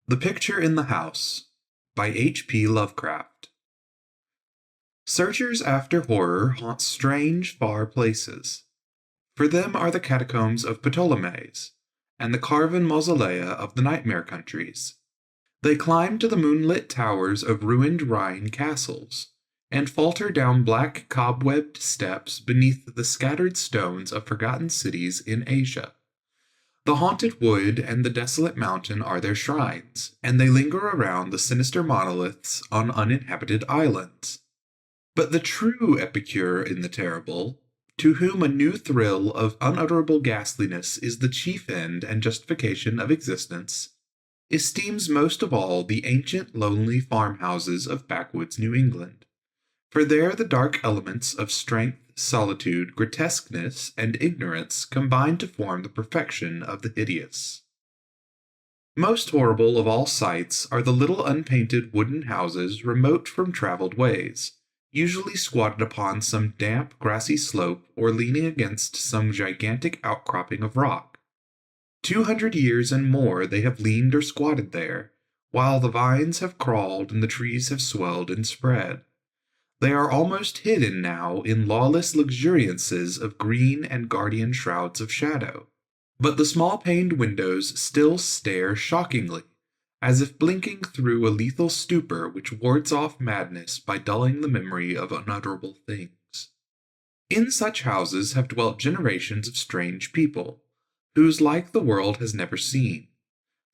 The Picture in the House by H.P. Lovecraft. Searchers after horror haunt strange, far places. For them are the catacombs of Ptolemais, and the carven mausolea of the nightmare countries. They climb to the moonlit towers of ruined Rhine castles, and falter down black cobwebbed steps beneath the scattered stones of forgotten cities in Asia. The haunted wood and the desolate mountain are their shrines, and they linger around the sinister monoliths on uninhabited islands. But the true epicure in the terrible, to whom a new thrill of unutterable ghastliness is the chief end and justification of existence, esteems most of all the ancient lonely farmhouses of backwoods New England. For there the dark elements of strength, solitude, grotesqueness, and ignorance combine to form the perfection of the hideous. Most horrible of all sights are the little unpainted wooden houses remote from traveled ways, usually squatted upon some damp, grassy slope or leaning against some gigantic outcropping of rock. 200 years and more they have leaned or squatted there, while the vines have crawled and the trees have swelled and spread. They are almost hidden now in lawless luxuriances of green and guardian shrouds of shadow. But the small-paned windows still stare shockingly, as if blinking through a lethal stupor which wards off madness by dulling the memory of unutterable things. In such houses have dwelt generations of strange people, whose like the world has never seen.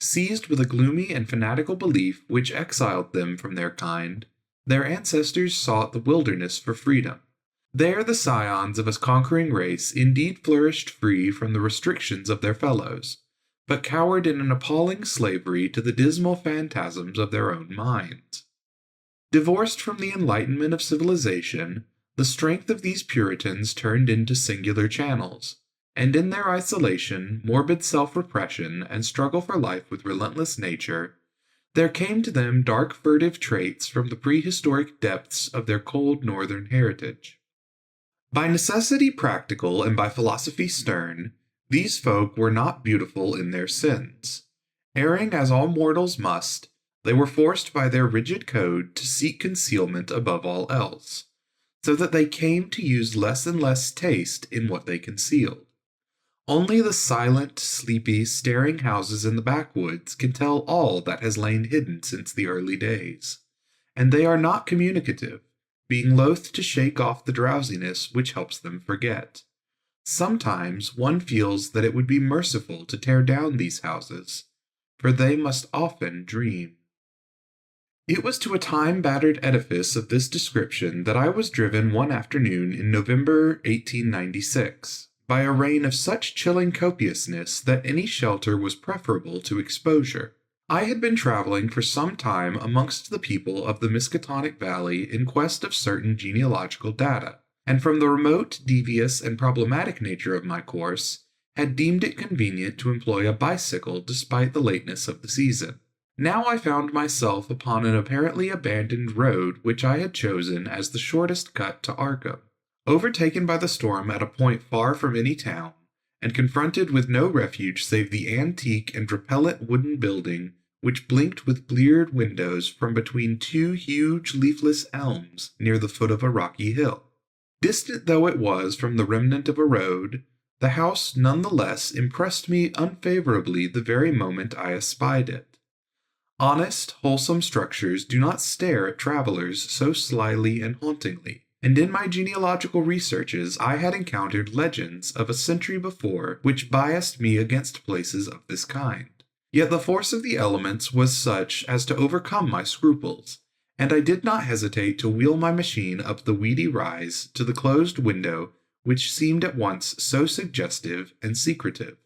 Seized with a gloomy and fanatical belief which exiled them from their kind, their ancestors sought the wilderness for freedom. There the scions of a conquering race indeed flourished free from the restrictions of their fellows, but cowered in an appalling slavery to the dismal phantasms of their own minds. Divorced from the enlightenment of civilization, the strength of these Puritans turned into singular channels, and in their isolation, morbid self-repression, and struggle for life with relentless nature, there came to them dark furtive traits from the prehistoric depths of their cold northern heritage. By necessity practical and by philosophy stern, these folk were not beautiful in their sins. Erring as all mortals must, they were forced by their rigid code to seek concealment above all else, so that they came to use less and less taste in what they concealed. Only the silent, sleepy, staring houses in the backwoods can tell all that has lain hidden since the early days, and they are not communicative, being loath to shake off the drowsiness which helps them forget. Sometimes one feels that it would be merciful to tear down these houses, for they must often dream. It was to a time-battered edifice of this description that I was driven one afternoon in November 1896. By a rain of such chilling copiousness that any shelter was preferable to exposure. I had been traveling for some time amongst the people of the Miskatonic Valley in quest of certain genealogical data, and from the remote, devious, and problematic nature of my course, had deemed it convenient to employ a bicycle despite the lateness of the season. Now I found myself upon an apparently abandoned road which I had chosen as the shortest cut to Arkham. Overtaken by the storm at a point far from any town, and confronted with no refuge save the antique and repellent wooden building which blinked with bleared windows from between two huge leafless elms near the foot of a rocky hill. Distant though it was from the remnant of a road, the house none the less impressed me unfavorably the very moment I espied it. Honest, wholesome structures do not stare at travelers so slyly and hauntingly. And in my genealogical researches I had encountered legends of a century before which biased me against places of this kind. Yet the force of the elements was such as to overcome my scruples, and I did not hesitate to wheel my machine up the weedy rise to the closed window which seemed at once so suggestive and secretive.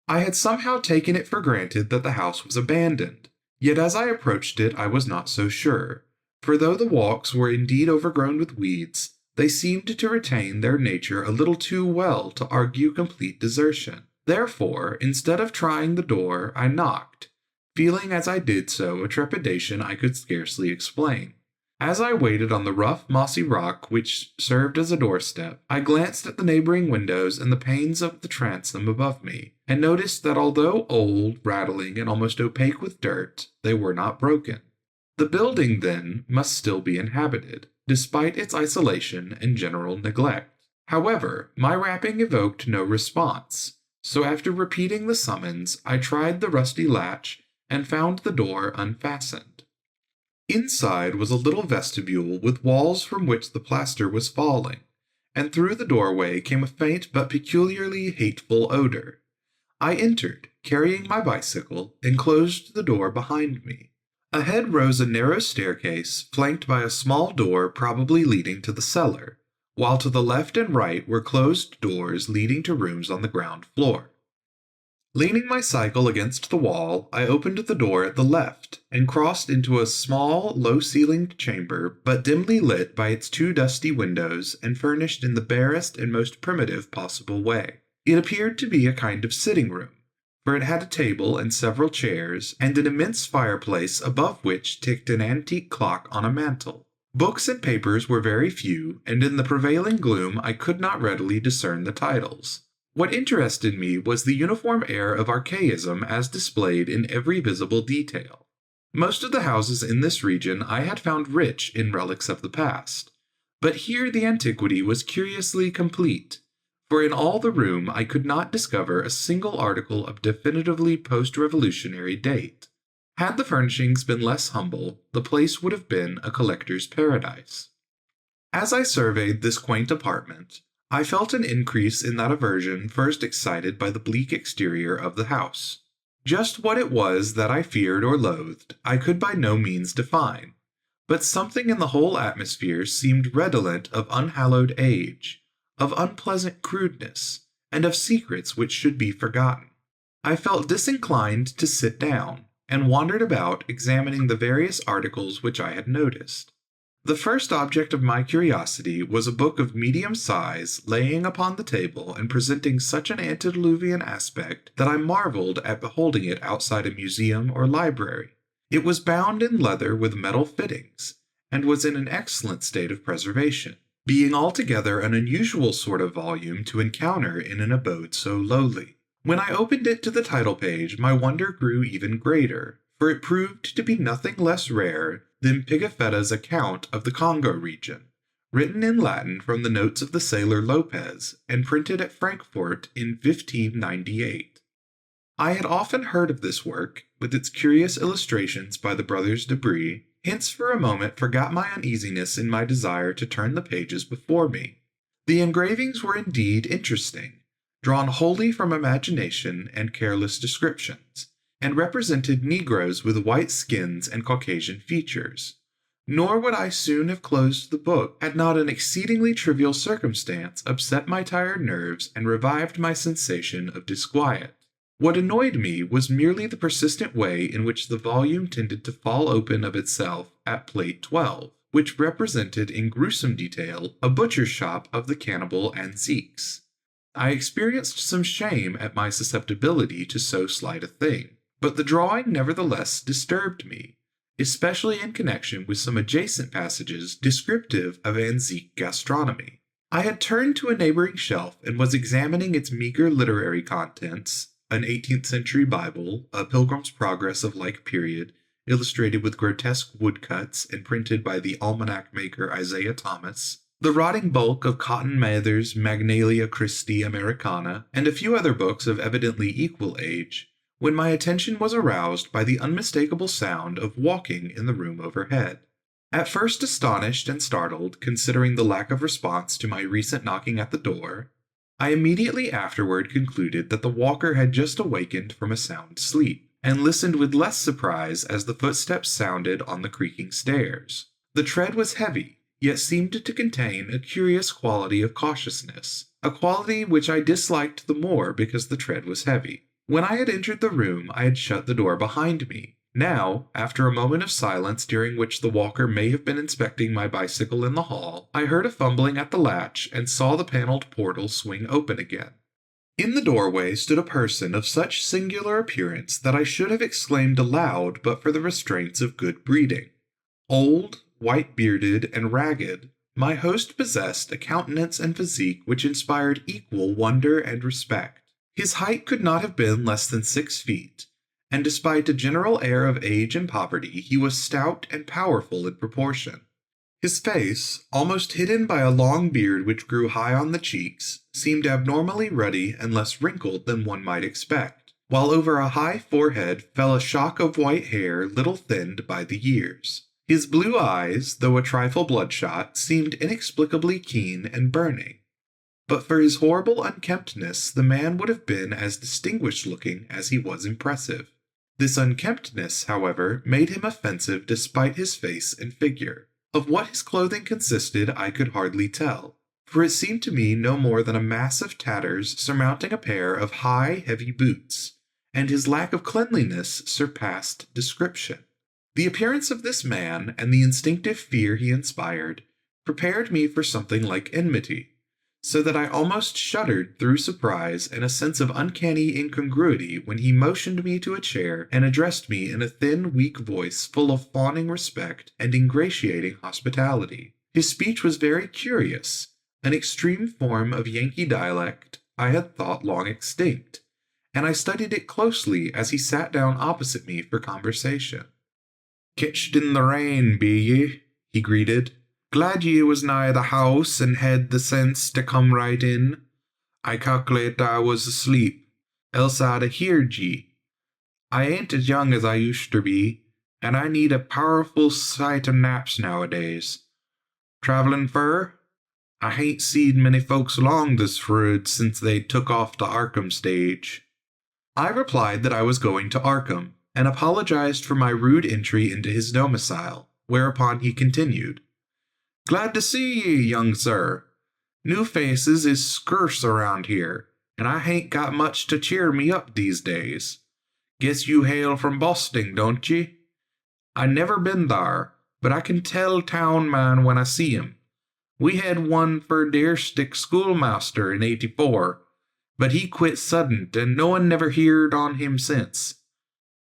I had somehow taken it for granted that the house was abandoned, yet as I approached it I was not so sure. For though the walks were indeed overgrown with weeds, they seemed to retain their nature a little too well to argue complete desertion. Therefore, instead of trying the door, I knocked, feeling as I did so a trepidation I could scarcely explain. As I waited on the rough, mossy rock which served as a doorstep, I glanced at the neighboring windows and the panes of the transom above me, and noticed that although old, rattling, and almost opaque with dirt, they were not broken. The building, then, must still be inhabited, despite its isolation and general neglect. However, my rapping evoked no response, so after repeating the summons, I tried the rusty latch and found the door unfastened. Inside was a little vestibule with walls from which the plaster was falling, and through the doorway came a faint but peculiarly hateful odor. I entered, carrying my bicycle, and closed the door behind me. Ahead rose a narrow staircase, flanked by a small door probably leading to the cellar, while to the left and right were closed doors leading to rooms on the ground floor. Leaning my cycle against the wall, I opened the door at the left and crossed into a small, low-ceilinged chamber, but dimly lit by its two dusty windows and furnished in the barest and most primitive possible way. It appeared to be a kind of sitting room, for it had a table and several chairs, and an immense fireplace above which ticked an antique clock on a mantel. Books and papers were very few, and in the prevailing gloom I could not readily discern the titles. What interested me was the uniform air of archaism as displayed in every visible detail. Most of the houses in this region I had found rich in relics of the past, but here the antiquity was curiously complete, for in all the room I could not discover a single article of definitively post-revolutionary date. Had the furnishings been less humble, the place would have been a collector's paradise. As I surveyed this quaint apartment, I felt an increase in that aversion first excited by the bleak exterior of the house. Just what it was that I feared or loathed, I could by no means define, but something in the whole atmosphere seemed redolent of unhallowed age, of unpleasant crudeness, and of secrets which should be forgotten. I felt disinclined to sit down, and wandered about examining the various articles which I had noticed. The first object of my curiosity was a book of medium size laying upon the table and presenting such an antediluvian aspect that I marveled at beholding it outside a museum or library. It was bound in leather with metal fittings, and was in an excellent state of preservation, being altogether an unusual sort of volume to encounter in an abode so lowly. When I opened it to the title page, my wonder grew even greater, for it proved to be nothing less rare than Pigafetta's account of the Congo region, written in Latin from the notes of the sailor Lopez, and printed at Frankfort in 1598. I had often heard of this work, with its curious illustrations by the brothers Debris, hence for a moment forgot my uneasiness in my desire to turn the pages before me. The engravings were indeed interesting, drawn wholly from imagination and careless descriptions, and represented Negroes with white skins and Caucasian features. Nor would I soon have closed the book had not an exceedingly trivial circumstance upset my tired nerves and revived my sensation of disquiet. What annoyed me was merely the persistent way in which the volume tended to fall open of itself at plate 12, which represented in gruesome detail a butcher's shop of the cannibal Anziques. I experienced some shame at my susceptibility to so slight a thing, but the drawing nevertheless disturbed me, especially in connection with some adjacent passages descriptive of Anzique gastronomy. I had turned to a neighboring shelf and was examining its meager literary contents, an 18th century Bible, a Pilgrim's Progress of like period, illustrated with grotesque woodcuts and printed by the almanac maker Isaiah Thomas, the rotting bulk of Cotton Mather's Magnalia Christi Americana, and a few other books of evidently equal age, when my attention was aroused by the unmistakable sound of walking in the room overhead. At first astonished and startled, considering the lack of response to my recent knocking at the door, I immediately afterward concluded that the walker had just awakened from a sound sleep, and listened with less surprise as the footsteps sounded on the creaking stairs. The tread was heavy, yet seemed to contain a curious quality of cautiousness, a quality which I disliked the more because the tread was heavy. When I had entered the room, I had shut the door behind me. Now, after a moment of silence during which the walker may have been inspecting my bicycle in the hall, I heard a fumbling at the latch and saw the paneled portal swing open again. In the doorway stood a person of such singular appearance that I should have exclaimed aloud but for the restraints of good breeding. Old, white-bearded, and ragged, my host possessed a countenance and physique which inspired equal wonder and respect. His height could not have been less than 6 feet, and despite a general air of age and poverty, he was stout and powerful in proportion. His face, almost hidden by a long beard which grew high on the cheeks, seemed abnormally ruddy and less wrinkled than one might expect, while over a high forehead fell a shock of white hair little thinned by the years. His blue eyes, though a trifle bloodshot, seemed inexplicably keen and burning. But for his horrible unkemptness, the man would have been as distinguished-looking as he was impressive. This unkemptness, however, made him offensive despite his face and figure. Of what his clothing consisted I could hardly tell, for it seemed to me no more than a mass of tatters surmounting a pair of high, heavy boots, and his lack of cleanliness surpassed description. The appearance of this man, and the instinctive fear he inspired, prepared me for something like enmity, so that I almost shuddered through surprise and a sense of uncanny incongruity when he motioned me to a chair and addressed me in a thin, weak voice full of fawning respect and ingratiating hospitality. His speech was very curious, an extreme form of Yankee dialect I had thought long extinct, and I studied it closely as he sat down opposite me for conversation. "Ketched in the rain, be ye?" he greeted. "Glad ye was nigh the house and had the sense to come right in. I calculate I was asleep, else I'd a heerd ye. I ain't as young as I used ter be, and I need a powerful sight of naps nowadays. Travelin' fur? I hain't seed many folks along this road since they took off the Arkham stage." I replied that I was going to Arkham, and apologized for my rude entry into his domicile, whereupon he continued, "Glad to see ye, young sir. New faces is skurse around here, and I hain't got much to cheer me up these days. Guess you hail from Bosting, don't ye? I never been thar, but I can tell town man when I see him. We had one for Deerstick schoolmaster in '84, but he quit suddent, and no one never heerd on him since."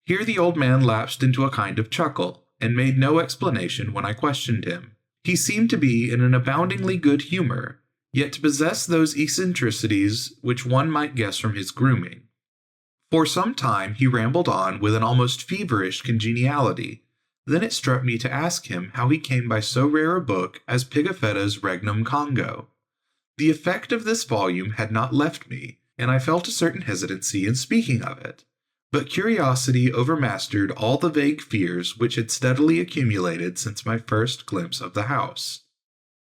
Here the old man lapsed into a kind of chuckle, and made no explanation when I questioned him. He seemed to be in an aboundingly good humor, yet to possess those eccentricities which one might guess from his grooming. For some time he rambled on with an almost feverish congeniality. Then it struck me to ask him how he came by so rare a book as Pigafetta's Regnum Congo. The effect of this volume had not left me, and I felt a certain hesitancy in speaking of it. But curiosity overmastered all the vague fears which had steadily accumulated since my first glimpse of the house.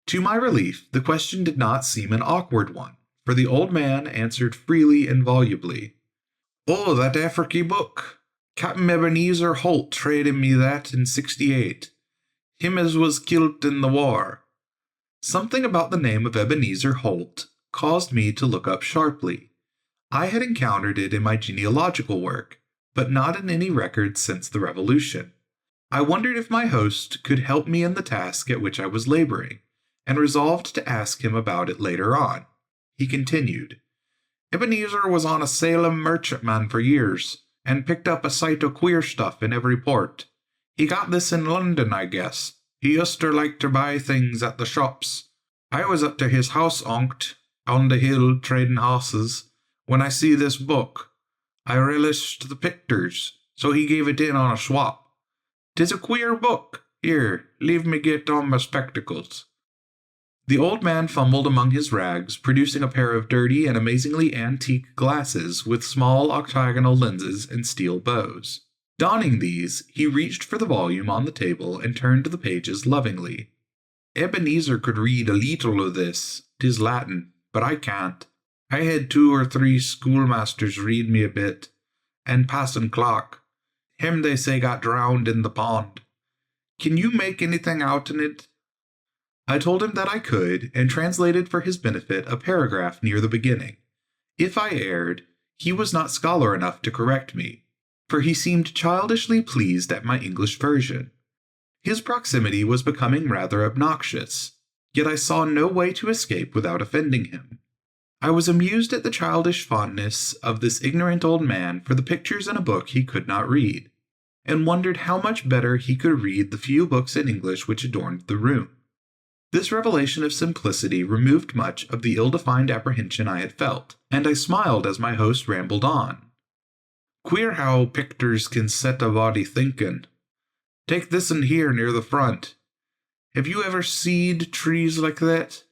To my relief, the question did not seem an awkward one, for the old man answered freely and volubly. "Oh, that Afriky book. Captain Ebenezer Holt traded me that in '68. Him as was kilt in the war." Something about the name of Ebenezer Holt caused me to look up sharply. I had encountered it in my genealogical work, but not in any records since the Revolution. I wondered if my host could help me in the task at which I was laboring, and resolved to ask him about it later on. He continued, "Ebenezer was on a Salem merchantman for years, and picked up a sight o' queer stuff in every port. He got this in London, I guess. He uster like to buy things at the shops. I was up to his house onct, on the hill, trading hosses, when I see this book. I relished the picters, so he gave it in on a swap. 'Tis a queer book. Here, leave me get on my spectacles." The old man fumbled among his rags, producing a pair of dirty and amazingly antique glasses with small octagonal lenses and steel bows. Donning these, he reached for the volume on the table and turned the pages lovingly. "Ebenezer could read a leetle o' this. 'Tis Latin, but I can't. I had 2 or 3 schoolmasters read me a bit, and Passon Clark. Him they say got drowned in the pond. Can you make anything out in it?" I told him that I could, and translated for his benefit a paragraph near the beginning. If I erred, he was not scholar enough to correct me, for he seemed childishly pleased at my English version. His proximity was becoming rather obnoxious, yet I saw no way to escape without offending him. I was amused at the childish fondness of this ignorant old man for the pictures in a book he could not read. and wondered how much better he could read the few books in English which adorned the room. This revelation of simplicity removed much of the ill-defined apprehension I had felt, and I smiled as my host rambled on. "Queer how pictures can set a body thinkin'. Take this'n here near the front. Have you ever seed trees like that,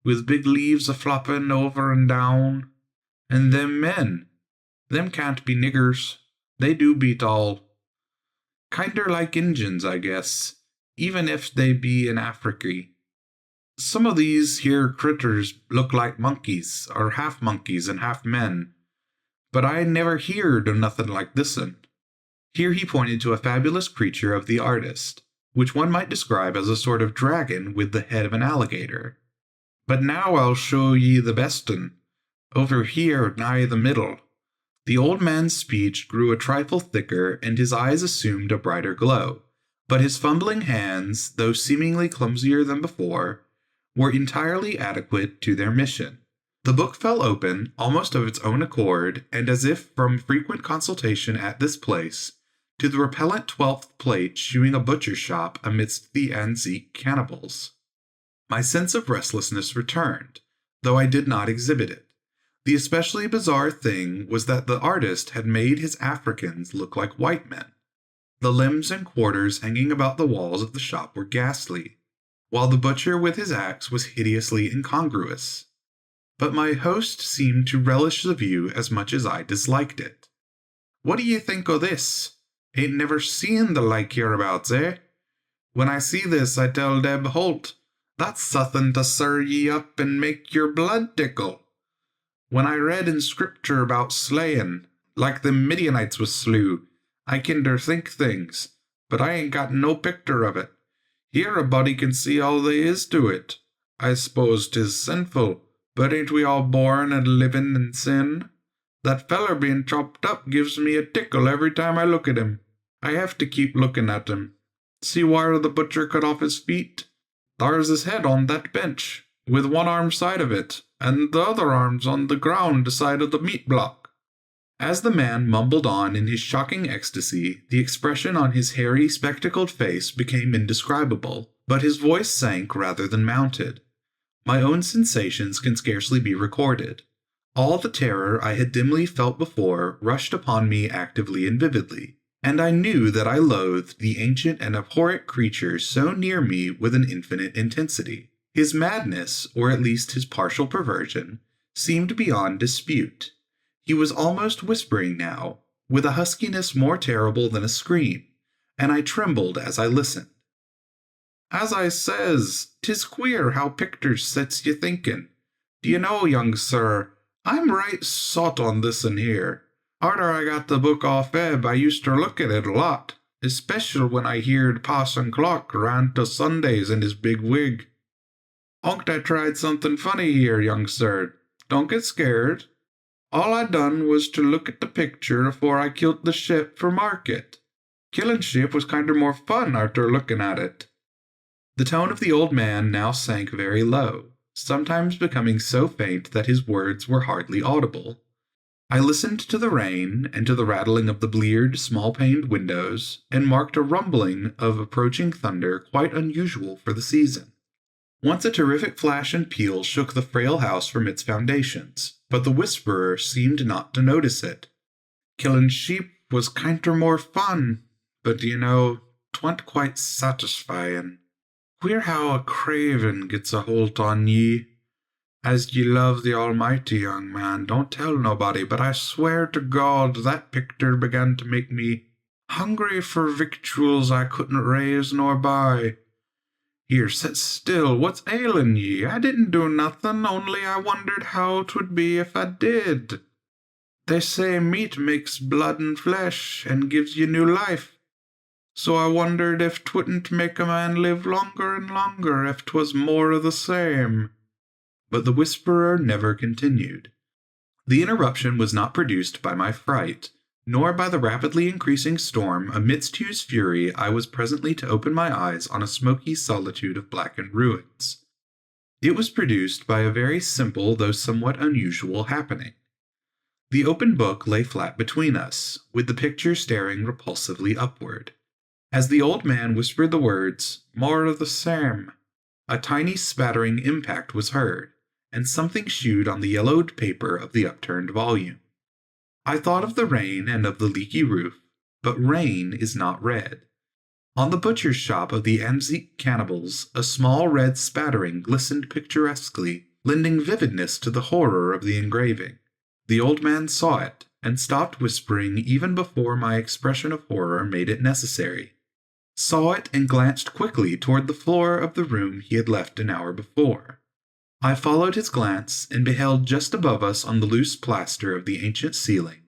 with big leaves a-floppin' over and down? And them men, them can't be niggers. They do beat all. Kinder like Injuns, I guess, even if they be in Africy. Some of these here critters look like monkeys, or half monkeys and half men, but I never heerd of nothing like this'n." Here he pointed to a fabulous creature of the artist, which one might describe as a sort of dragon with the head of an alligator. "But now I'll show ye the best'n, over here nigh the middle." The old man's speech grew a trifle thicker, and his eyes assumed a brighter glow, but his fumbling hands, though seemingly clumsier than before, were entirely adequate to their mission. The book fell open, almost of its own accord, and as if from frequent consultation at this place, to the repellent 12th plate shewing a butcher's shop amidst the antique cannibals. My sense of restlessness returned, though I did not exhibit it. The especially bizarre thing was that the artist had made his Africans look like white men. The limbs and quarters hanging about the walls of the shop were ghastly, while the butcher with his axe was hideously incongruous. But my host seemed to relish the view as much as I disliked it. "What do ye think o' this? Ain't never seen the like hereabouts, eh? When I see this, I tell Deb Holt, that's suthin' to stir ye up and make your blood tickle. When I read in Scripture about slayin', like the Midianites was slew, I kinder think things, but I ain't got no picter of it. Here a body can see all they is to it. I s'pose 'tis sinful, but ain't we all born and livin' in sin? That feller being chopped up gives me a tickle every time I look at him. I have to keep lookin' at him. See where the butcher cut off his feet? Thar's his head on that bench, with one arm side of it, and the other arm's on the ground side of the meat block." As the man mumbled on in his shocking ecstasy, the expression on his hairy, spectacled face became indescribable, but his voice sank rather than mounted. My own sensations can scarcely be recorded. All the terror I had dimly felt before rushed upon me actively and vividly, and I knew that I loathed the ancient and abhorrent creature so near me with an infinite intensity. His madness, or at least his partial perversion, seemed beyond dispute. He was almost whispering now, with a huskiness more terrible than a scream, and I trembled as I listened. "As I says, 'tis queer how picters sets ye thinkin'. Do you know, young sir, I'm right sot on this'n here. Arter I got the book off Eb, I used to look at it a lot, especial when I heerd Parson Clark rant o' Sundays in his big wig. Onct I tried something funny here, young sir. Don't get scared. All I done was to look at the picture afore I kilt the ship for market. Killin' ship was kinder more fun arter lookin' at it." The tone of the old man now sank very low, sometimes becoming so faint that his words were hardly audible. I listened to the rain and to the rattling of the bleared, small-paned windows, and marked a rumbling of approaching thunder quite unusual for the season. Once a terrific flash and peal shook the frail house from its foundations, but the whisperer seemed not to notice it. "Killin' sheep was kinder more fun, but, you know, 'twa'n't quite satisfyin'. Queer how a cravin' gets a holt on ye. As ye love the Almighty, young man, don't tell nobody, but I swear to God that picter began to make me hungry for victuals I couldn't raise nor buy. Here, set still, what's ailin' ye? I didn't do nothin', only I wondered how 'twould be if I did. They say meat makes blood and flesh, and gives ye new life. So I wondered if 'twouldn't make a man live longer and longer if 'twas more of the same." But the whisperer never continued. The interruption was not produced by my fright, nor by the rapidly increasing storm amidst whose fury I was presently to open my eyes on a smoky solitude of blackened ruins. It was produced by a very simple though somewhat unusual happening. The open book lay flat between us, with the picture staring repulsively upward. As the old man whispered the words, "More of the same," a tiny spattering impact was heard, and something shooed on the yellowed paper of the upturned volume. I thought of the rain and of the leaky roof, but rain is not red. On the butcher's shop of the Amzik cannibals, a small red spattering glistened picturesquely, lending vividness to the horror of the engraving. The old man saw it, and stopped whispering even before my expression of horror made it necessary. Saw it and glanced quickly toward the floor of the room he had left an hour before. I followed his glance and beheld just above us on the loose plaster of the ancient ceiling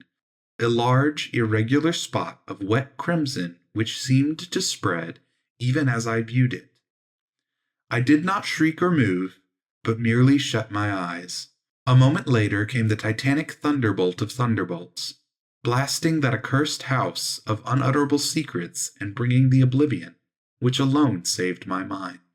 a large, irregular spot of wet crimson which seemed to spread even as I viewed it. I did not shriek or move, but merely shut my eyes. A moment later came the titanic thunderbolt of thunderbolts, blasting that accursed house of unutterable secrets and bringing the oblivion which alone saved my mind.